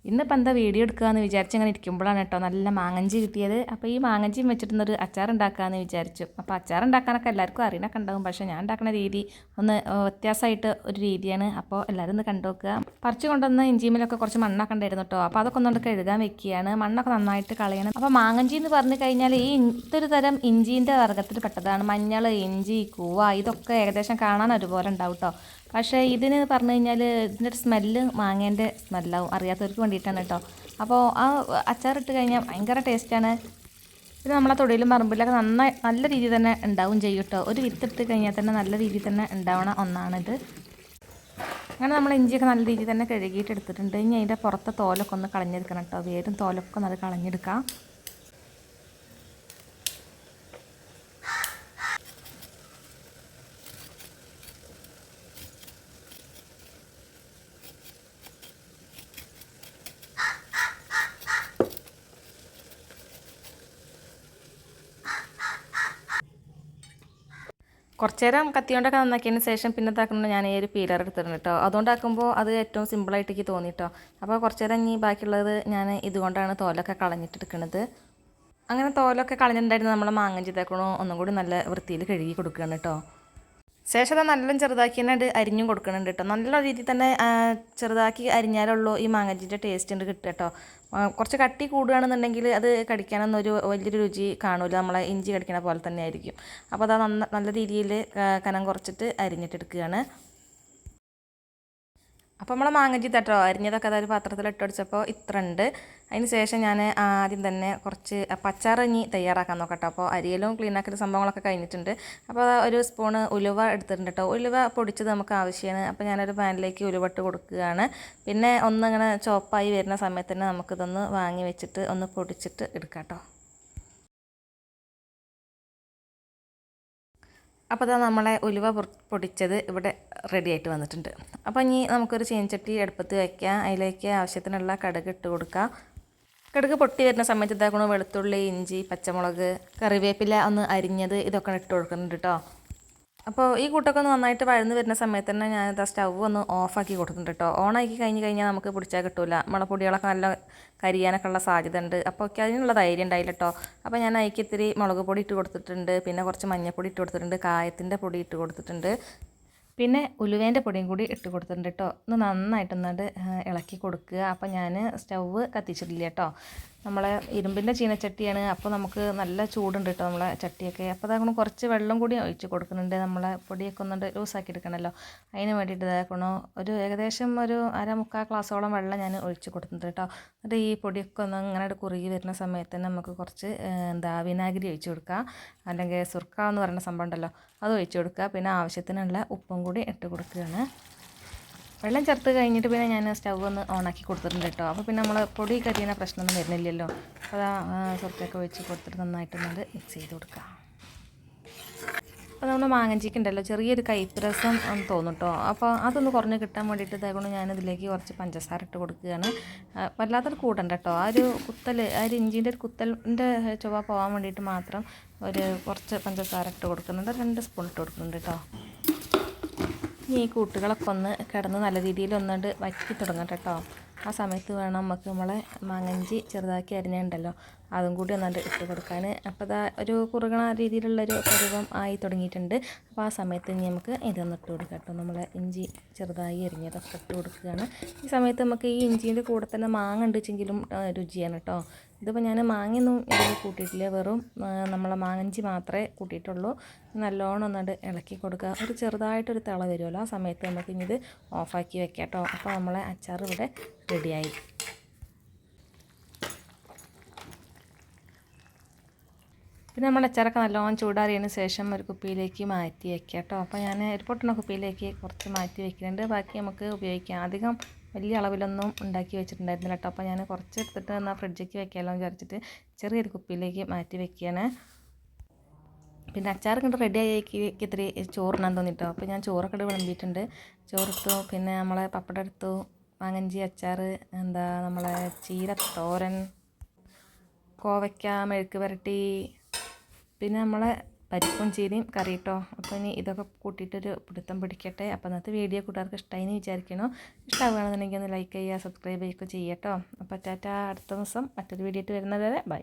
ഇന്നിപ്പോൾ എന്താ വീഡിയോ എടുക്കുകയെന്ന് വിചാരിച്ച് അങ്ങനെ ഇരിക്കുമ്പോഴാണ് കേട്ടോ നല്ല മാങ്ങഞ്ചി കിട്ടിയത്. അപ്പോൾ ഈ മാങ്ങഞ്ചിയും വെച്ചിട്ടുന്നൊരു അച്ചാർ ഉണ്ടാക്കാമെന്ന് വിചാരിച്ചു. അപ്പോൾ അച്ചാർ ഉണ്ടാക്കാനൊക്കെ എല്ലാവർക്കും അറിയണൊക്കെ ഉണ്ടാകും, പക്ഷേ ഞാൻ ഉണ്ടാക്കുന്ന രീതി ഒന്ന് വ്യത്യാസമായിട്ട് ഒരു രീതിയാണ്. അപ്പോൾ എല്ലാവരും ഒന്ന് കണ്ടു നോക്കുക. പറിച്ചു കൊണ്ടുവന്ന് ഇഞ്ചിമേലൊക്കെ കുറച്ച് മണ്ണൊക്കെ ഉണ്ടായിരുന്നു കേട്ടോ. അപ്പോൾ അതൊക്കെ ഒന്നുകൊണ്ട് കഴുകാൻ വെക്കുകയാണ്, മണ്ണൊക്കെ നന്നായിട്ട് കളയണം. അപ്പോൾ മാങ്ങഞ്ചി എന്ന് പറഞ്ഞു കഴിഞ്ഞാൽ ഈ ഇതൊരു തരം ഇഞ്ചീൻ്റെ വർഗ്ഗത്തിൽ പെട്ടതാണ്. മഞ്ഞൾ, ഇഞ്ചി, കൂവ ഇതൊക്കെ ഏകദേശം കാണാൻ ഒരുപോലെ ഉണ്ടാവും കേട്ടോ. പക്ഷേ ഇതിന് പറഞ്ഞു കഴിഞ്ഞാൽ ഇതിൻ്റെ ഒരു സ്മെല്ല് മാങ്ങേൻ്റെ സ്മെല്ലാവും, അറിയാത്തവർക്ക് വേണ്ടിയിട്ടാണ് കേട്ടോ. അപ്പോൾ ആ അച്ചാറിട്ട് കഴിഞ്ഞാൽ ഭയങ്കര ടേസ്റ്റാണ്. ഇത് നമ്മളെ തൊടിയിലും പറമ്പിലൊക്കെ നല്ല രീതിയിൽ തന്നെ ഉണ്ടാവും ചെയ്യും കേട്ടോ. ഒരു വിത്തിട്ട് കഴിഞ്ഞാൽ തന്നെ നല്ല രീതിയിൽ തന്നെ ഉണ്ടാവണ ഒന്നാണിത്. അങ്ങനെ നമ്മൾ ഇഞ്ചിയൊക്കെ നല്ല രീതിയിൽ തന്നെ കഴുകിയിട്ട് എടുത്തിട്ടുണ്ട്. ഇനി അതിൻ്റെ പുറത്തെ തോലൊക്കെ ഒന്ന് കളഞ്ഞെടുക്കണം കേട്ടോ. വേരും തോലൊക്കെ ഒന്ന് അത് കളഞ്ഞെടുക്കാം. കുറച്ച് നേരം കത്തിയോണ്ടൊക്കെ നന്നാക്കിയതിന് ശേഷം പിന്നെ ഇതാക്കുന്നത് ഞാൻ ഈ ഒരു പീലർ എടുത്തിട്ടുണ്ട് കേട്ടോ. അതുകൊണ്ടാക്കുമ്പോൾ അത് ഏറ്റവും സിമ്പിളായിട്ട് എനിക്ക് തോന്നിട്ടോ. അപ്പോൾ കുറച്ച് നേരം ഇനി ബാക്കിയുള്ളത് ഞാൻ ഇതുകൊണ്ടാണ് തോലൊക്കെ കളഞ്ഞിട്ടെടുക്കുന്നത്. അങ്ങനെ തോലൊക്കെ കളഞ്ഞിട്ടുണ്ടായിരുന്നു നമ്മൾ മാങ്ങഞ്ചി തേക്കണോ ഒന്നും കൂടി നല്ല വൃത്തിയിൽ കഴുകി കൊടുക്കുകയാണ് കേട്ടോ. ശേഷം അത് നല്ല ചെറുതാക്കി തന്നെ അരിഞ്ഞും കൊടുക്കുന്നുണ്ട് കേട്ടോ. നല്ല രീതിയിൽ തന്നെ ചെറുതാക്കി അരിഞ്ഞാലുള്ളൂ ഈ മാങ്ങഞ്ചിൻ്റെ ടേസ്റ്റ് ഉണ്ട് കിട്ടുക കേട്ടോ. കുറച്ച് കട്ടി കൂടുകയാണെന്നുണ്ടെങ്കിൽ അത് കടിക്കാനൊന്നും ഒരു വലിയൊരു രുചി കാണൂല, നമ്മളെ ഇഞ്ചി കടിക്കണ പോലെ തന്നെ ആയിരിക്കും. അപ്പോൾ അത് നല്ല രീതിയിൽ കനം കുറച്ചിട്ട് അരിഞ്ഞിട്ടെടുക്കുകയാണ്. അപ്പോൾ നമ്മൾ മാങ്ങഞ്ചി തട്ടോ അരിഞ്ഞതൊക്കെ അതൊരു പാത്രത്തിൽ ഇട്ടടിച്ചപ്പോൾ ഇത്ര ഉണ്ട്. അതിന് ശേഷം ഞാൻ ആദ്യം തന്നെ കുറച്ച് അച്ചാർ ഇനി തയ്യാറാക്കാൻ നോക്കട്ടോ. അപ്പോൾ അരിയലും ക്ലീനാക്കിയ സംഭവങ്ങളൊക്കെ കഴിഞ്ഞിട്ടുണ്ട്. അപ്പോൾ ഒരു സ്പൂണ് ഉലുവ എടുത്തിട്ടുണ്ട് കേട്ടോ. ഉലുവ പൊടിച്ചത് നമുക്ക് ആവശ്യമാണ്. അപ്പോൾ ഞാനൊരു പാനിലേക്ക് ഉലുവ ഇട്ട് കൊടുക്കുകയാണ്. പിന്നെ ഒന്നിങ്ങനെ ചോപ്പായി വരുന്ന സമയത്ത് തന്നെ നമുക്കിതൊന്ന് വാങ്ങി വെച്ചിട്ട് ഒന്ന് പൊടിച്ചിട്ട് എടുക്കാം കേട്ടോ. അപ്പോൾ അതാ നമ്മളെ ഉലുവ പൊടിച്ചത് ഇവിടെ റെഡി ആയിട്ട് വന്നിട്ടുണ്ട്. അപ്പോൾ ഇനി നമുക്കൊരു ചീനച്ചട്ടി അടുപ്പത്ത് വയ്ക്കാം. അതിലേക്ക് ആവശ്യത്തിനുള്ള കടുക് ഇട്ട് കൊടുക്കാം. കടുക് പൊട്ടി വരുന്ന സമയത്ത് ഇതാക്കണം വെളുത്തുള്ളി, ഇഞ്ചി, പച്ചമുളക്, കറിവേപ്പില ഒന്ന് അരിഞ്ഞത് ഇതൊക്കെ ഇട്ട് കൊടുക്കുന്നുണ്ട് കേട്ടോ. അപ്പോൾ ഈ കൂട്ടൊക്കെ ഒന്ന് നന്നായിട്ട് വഴന്ന് വരുന്ന സമയത്ത് തന്നെ ഞാനിത് സ്റ്റവ് ഒന്ന് ഓഫാക്കി കൊടുക്കുന്നുണ്ട് കേട്ടോ. ഓണാക്കി കഴിഞ്ഞാൽ നമുക്ക് പിടിച്ചാൽ കിട്ടില്ല. നമ്മളെ പൊടികളൊക്കെ നല്ല കരിയാനൊക്കെ ഉള്ള സാധ്യത ഉണ്ട്. അപ്പോൾ ഒക്കെ അതിനുള്ള ധൈര്യം ഉണ്ടായില്ല കേട്ടോ. അപ്പോൾ ഞാൻ അതിലേക്ക് ഇത്തിരി മുളക് പൊടി ഇട്ട് കൊടുത്തിട്ടുണ്ട്, പിന്നെ കുറച്ച് മഞ്ഞൾപ്പൊടി ഇട്ട് കൊടുത്തിട്ടുണ്ട്, കായത്തിൻ്റെ പൊടി ഇട്ട് കൊടുത്തിട്ടുണ്ട്, പിന്നെ ഉലുവേൻ്റെ പൊടിയും കൂടി ഇട്ട് കൊടുത്തിട്ടുണ്ട് കേട്ടോ. ഒന്ന് നന്നായിട്ടൊന്നുകൊണ്ട് ഇളക്കി കൊടുക്കുക. അപ്പോൾ ഞാൻ സ്റ്റൗവ് കത്തിച്ചിട്ടില്ല കേട്ടോ. നമ്മളെ ഇരുമ്പിൻ്റെ ചീനച്ചട്ടിയാണ്. അപ്പോൾ നമുക്ക് നല്ല ചൂടുണ്ട് കേട്ടോ നമ്മളെ ചട്ടിയൊക്കെ. അപ്പോൾ അതാക്കണം കുറച്ച് വെള്ളം കൂടി ഒഴിച്ച് കൊടുക്കുന്നുണ്ട്. നമ്മളെ പൊടിയൊക്കെ ഒന്നുകൊണ്ട് ലൂസാക്കി എടുക്കണമല്ലോ, അതിന് വേണ്ടിയിട്ട് ഇതാക്കണോ ഒരു ഏകദേശം ഒരു 1/4 ഗ്ലാസ്സോളം വെള്ളം ഞാൻ ഒഴിച്ച് കൊടുത്തിട്ടുണ്ട് കേട്ടോ. എന്നിട്ട് ഈ പൊടിയൊക്കെ ഒന്ന് ഇങ്ങനെ കുറുകി വരുന്ന സമയത്ത് തന്നെ നമുക്ക് കുറച്ച് വിനാഗിരി ഒഴിച്ച് കൊടുക്കുക, അല്ലെങ്കിൽ സുർക്ക എന്ന് പറയുന്ന സംഭവം ഉണ്ടല്ലോ അത് ഒഴിച്ച് കൊടുക്കുക. പിന്നെ ആവശ്യത്തിനുള്ള ഉപ്പും കൂടി ഇട്ട് കൊടുക്കുകയാണ്. വെള്ളം ചേർത്ത് കഴിഞ്ഞിട്ട് പിന്നെ ഞാൻ സ്റ്റവ് ഒന്ന് ഓണാക്കി കൊടുത്തിട്ടുണ്ട് കേട്ടോ. അപ്പോൾ പിന്നെ നമ്മൾ പൊടി കരിയുന്ന പ്രശ്നമൊന്നും വരുന്നില്ലല്ലോ. അപ്പോൾ സുർക്കയൊക്കെ ഒഴിച്ച് കൊടുത്തിട്ട് നന്നായിട്ടൊന്നത് മിക്സ് ചെയ്ത് കൊടുക്കുക. അപ്പോൾ നമ്മൾ മാങ്ങഞ്ചിക്ക് ഉണ്ടല്ലോ ചെറിയൊരു കയ്പ്പ് രസം തോന്നും കേട്ടോ. അപ്പോൾ അതൊന്ന് കുറഞ്ഞ് കിട്ടാൻ വേണ്ടിയിട്ട് ഇതായതുകൊണ്ട് ഞാനിതിലേക്ക് കുറച്ച് പഞ്ചസാര ഇട്ട് കൊടുക്കുകയാണ്. വല്ലാത്തൊരു കൂടണ്ട കേട്ടോ. ആ ഒരു കുത്തൽ, ആ ഒരു ഇഞ്ചിൻ്റെ ഒരു കുത്തലിൻ്റെ ചുവ പോകാൻ വേണ്ടിയിട്ട് മാത്രം ഒരു കുറച്ച് പഞ്ചസാര ഇട്ട് കൊടുക്കുന്നുണ്ട്. 2 സ്പൂൺ ഇട്ട് കൊടുക്കുന്നുണ്ട് കേട്ടോ. ഈ കൂട്ടുകളൊക്കെ ഒന്ന് കിടന്ന് നല്ല രീതിയിൽ ഒന്നുകൊണ്ട് വറ്റി തുടങ്ങട്ടെ കേട്ടോ. ആ സമയത്ത് വേണം നമുക്ക് നമ്മളെ മാങ്ങഞ്ചി ചെറുതാക്കി അരിഞ്ഞുണ്ടല്ലോ അതും കൂടി ഒന്നുകൊണ്ട് ഇട്ട് കൊടുക്കാൻ. അപ്പോൾ അതാ ഒരു കുറുകണ രീതിയിലുള്ളൊരു പരുവം ആയി തുടങ്ങിയിട്ടുണ്ട്. അപ്പോൾ ആ സമയത്ത് ഇനി നമുക്ക് ഇതൊന്ന് ഇട്ട് കൊടുക്കാം കേട്ടോ. നമ്മളെ ഇഞ്ചി ചെറുതായി അരിഞ്ഞതൊക്കെ ഇട്ട് കൊടുക്കുകയാണ്. ഈ സമയത്ത് നമുക്ക് ഈ ഇഞ്ചീൻ്റെ കൂടെ തന്നെ മാങ്ങ ഉണ്ടെച്ചെങ്കിലും രുചിയാണ് കേട്ടോ. ഇതിപ്പോൾ ഞാൻ മാങ്ങയൊന്നും ഇതിൽ കൂട്ടിയിട്ടില്ല, വെറും നമ്മളെ മാങ്ങഞ്ചി മാത്രമേ കൂട്ടിയിട്ടുള്ളൂ. നല്ലോണം ഒന്നുകൊണ്ട് ഇളക്കി കൊടുക്കുക. ഒരു ചെറുതായിട്ടൊരു തിള വരുമല്ലോ, ആ സമയത്ത് നമുക്ക് ഇനി ഇത് ഓഫാക്കി വെക്കാം കേട്ടോ. അപ്പോൾ നമ്മളെ അച്ചാർ ഇവിടെ റെഡിയായി. പിന്നെ നമ്മൾ അച്ചാറൊക്കെ നല്ലോണം ചൂടാറിയതിന് ശേഷം ഒരു കുപ്പിയിലേക്ക് മാറ്റി വയ്ക്കാം കേട്ടോ. അപ്പോൾ ഞാൻ ഒരു പൊട്ടണ കുപ്പിയിലേക്ക് കുറച്ച് മാറ്റി വയ്ക്കുന്നുണ്ട്, ബാക്കി നമുക്ക് ഉപയോഗിക്കാം. അധികം വലിയ അളവിലൊന്നും ഉണ്ടാക്കി വെച്ചിട്ടുണ്ടായിരുന്നില്ല കേട്ടോ. അപ്പോൾ ഞാൻ കുറച്ച് എടുത്തിട്ട് എന്നാൽ ഫ്രിഡ്ജിലേക്ക് വെക്കാമല്ലോ എന്ന് വിചാരിച്ചിട്ട് ചെറിയൊരു കുപ്പിയിലേക്ക് മാറ്റി വെക്കുകയാണ്. പിന്നെ അച്ചാർ കണ്ട് റെഡി ആക്കി ഇത്തിരി ചോറിനാൻ തോന്നിട്ടോ. അപ്പോൾ ഞാൻ ചോറൊക്കെ വിളമ്പിയിട്ടുണ്ട്. ചോറെടുത്തു, പിന്നെ നമ്മളെ പപ്പടം എടുത്തു, മാങ്ങഞ്ചി അച്ചാർ, നമ്മളെ ചീര തോരൻ, കോവയ്ക്ക മെഴുക്ക് പുരട്ടി, പിന്നെ നമ്മളെ പരിപ്പും ചീരയും കറി കേട്ടോ. അപ്പോൾ ഇനി ഇതൊക്കെ കൂട്ടിയിട്ടൊരു പിടുത്തം പിടിക്കട്ടെ. അപ്പോൾ ഇന്നത്തെ വീഡിയോ കൂട്ടുകാർക്ക് ഇഷ്ടമായി എന്ന് വിചാരിക്കണോ. ഇഷ്ടമാവുകയാണെന്നുണ്ടെങ്കിൽ ഒന്ന് ലൈക്ക് ചെയ്യുക, സബ്സ്ക്രൈബ് ചെയ്യുക ചെയ്യട്ടോ. അപ്പോൾ ടാറ്റാ, അടുത്ത ദിവസം മറ്റൊരു വീഡിയോ ആയിട്ട് വരുന്നത് വരെ ബൈ.